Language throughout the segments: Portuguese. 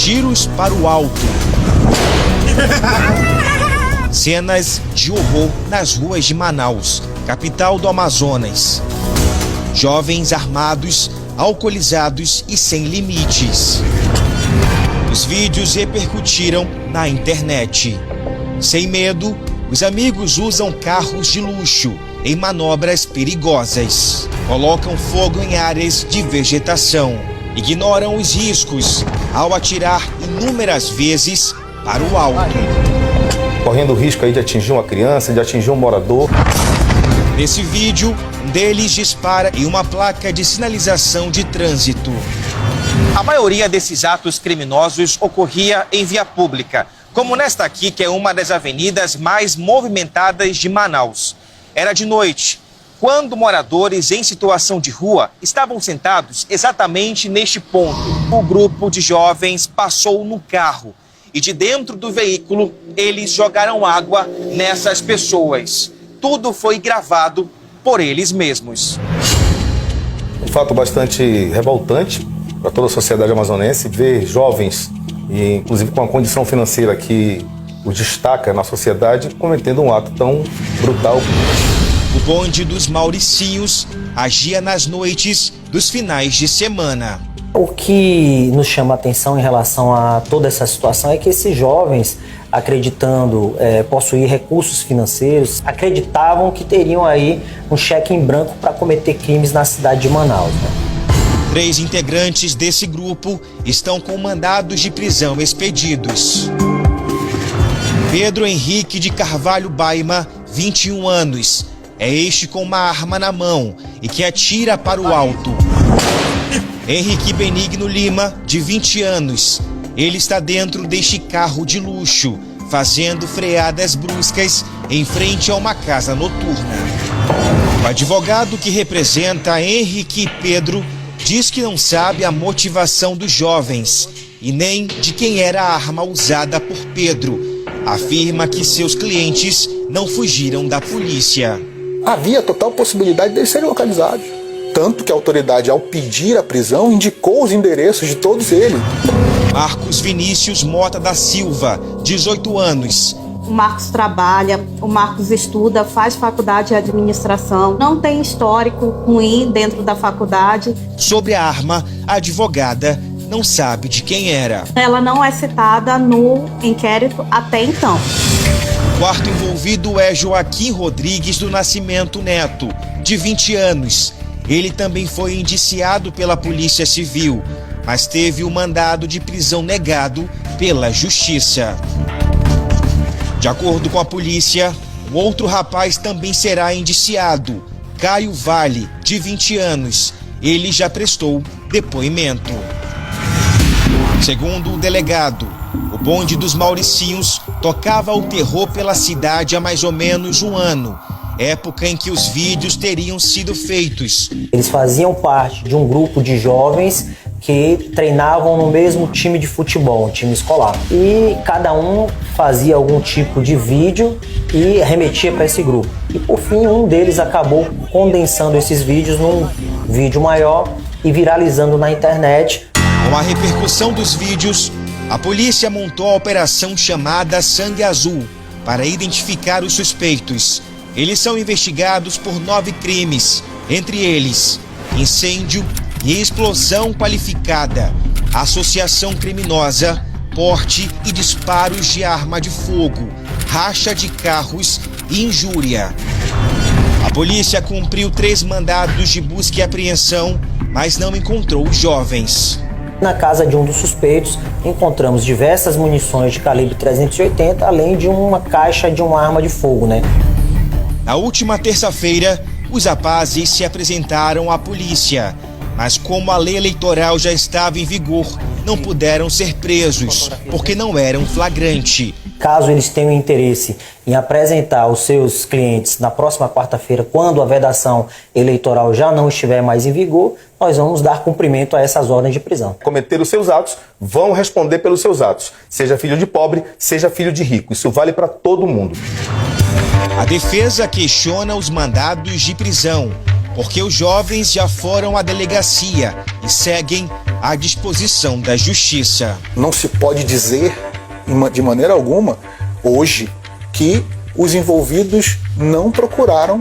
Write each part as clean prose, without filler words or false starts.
tiros para o alto. Cenas de horror nas ruas de Manaus, capital do Amazonas. Jovens armados, alcoolizados e sem limites. Os vídeos repercutiram na internet. Sem medo, os amigos usam carros de luxo em manobras perigosas. Colocam fogo em áreas de vegetação. Ignoram os riscos ao atirar inúmeras vezes para o alto. Correndo o risco aí de atingir uma criança, de atingir um morador. Nesse vídeo, um deles dispara em uma placa de sinalização de trânsito. A maioria desses atos criminosos ocorria em via pública, como nesta aqui, que é uma das avenidas mais movimentadas de Manaus. Era de noite, quando moradores em situação de rua estavam sentados exatamente neste ponto. O grupo de jovens passou no carro e de dentro do veículo eles jogaram água nessas pessoas. Tudo foi gravado por eles mesmos. Um fato bastante revoltante para toda a sociedade amazonense, ver jovens, e inclusive com a condição financeira que os destaca na sociedade, cometendo um ato tão brutal. O bonde dos Mauricinhos agia nas noites dos finais de semana. O que nos chama a atenção em relação a toda essa situação é que esses jovens, acreditando possuir recursos financeiros, acreditavam que teriam aí um cheque em branco para cometer crimes na cidade de Manaus, né? 3 integrantes desse grupo estão com mandados de prisão expedidos. Pedro Henrique de Carvalho Baima, 21 anos. É este com uma arma na mão e que atira para o alto. Henrique Benigno Lima, de 20 anos. Ele está dentro deste carro de luxo, fazendo freadas bruscas em frente a uma casa noturna. O advogado que representa Henrique e Pedro diz que não sabe a motivação dos jovens e nem de quem era a arma usada por Pedro. Afirma que seus clientes não fugiram da polícia. Havia total possibilidade deles serem localizados. Tanto que a autoridade, ao pedir a prisão, indicou os endereços de todos eles. Marcos Vinícius Mota da Silva, 18 anos. O Marcos trabalha, o Marcos estuda, faz faculdade de administração, não tem histórico ruim dentro da faculdade. Sobre a arma, a advogada não sabe de quem era. Ela não é citada no inquérito até então. O quarto envolvido é Joaquim Rodrigues do Nascimento Neto, de 20 anos. Ele também foi indiciado pela Polícia Civil, mas teve o mandado de prisão negado pela Justiça. De acordo com a polícia, o outro rapaz também será indiciado, Caio Vale, de 20 anos. Ele já prestou depoimento. Segundo o delegado, o bonde dos Mauricinhos tocava o terror pela cidade há mais ou menos um ano, época em que os vídeos teriam sido feitos. Eles faziam parte de um grupo de jovens que treinavam no mesmo time de futebol, um time escolar. E cada um fazia algum tipo de vídeo e remetia para esse grupo. E por fim, um deles acabou condensando esses vídeos num vídeo maior e viralizando na internet. Com a repercussão dos vídeos, a polícia montou a operação chamada Sangue Azul para identificar os suspeitos. Eles são investigados por 9 crimes, entre eles incêndio e explosão qualificada, associação criminosa, porte e disparos de arma de fogo, racha de carros e injúria. A polícia cumpriu 3 mandados de busca e apreensão, mas não encontrou os jovens. Na casa de um dos suspeitos, encontramos diversas munições de calibre 380, além de uma caixa de uma arma de fogo, né? Na última terça-feira, os rapazes se apresentaram à polícia, mas como a lei eleitoral já estava em vigor, não puderam ser presos, porque não eram flagrante. Caso eles tenham interesse em apresentar os seus clientes na próxima quarta-feira, quando a vedação eleitoral já não estiver mais em vigor, nós vamos dar cumprimento a essas ordens de prisão. Cometer os seus atos, vão responder pelos seus atos. Seja filho de pobre, seja filho de rico. Isso vale para todo mundo. A defesa questiona os mandados de prisão, porque os jovens já foram à delegacia e seguem à disposição da justiça. Não se pode dizer, de maneira alguma, hoje, que os envolvidos não procuraram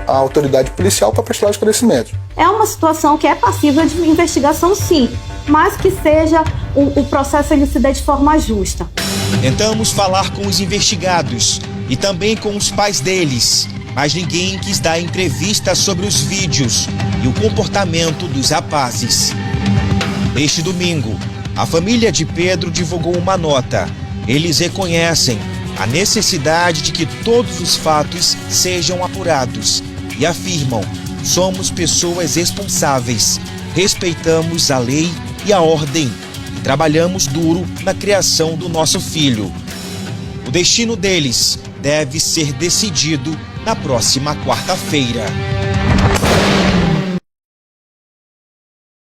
a autoridade policial para prestar esclarecimento. É uma situação que é passível de investigação, sim, mas que seja o processo ele se dê de forma justa. Tentamos falar com os investigados e também com os pais deles, mas ninguém quis dar entrevista sobre os vídeos e o comportamento dos rapazes. Neste domingo, a família de Pedro divulgou uma nota. Eles reconhecem a necessidade de que todos os fatos sejam apurados e afirmam: somos pessoas responsáveis, respeitamos a lei e a ordem e trabalhamos duro na criação do nosso filho. O destino deles deve ser decidido na próxima quarta-feira.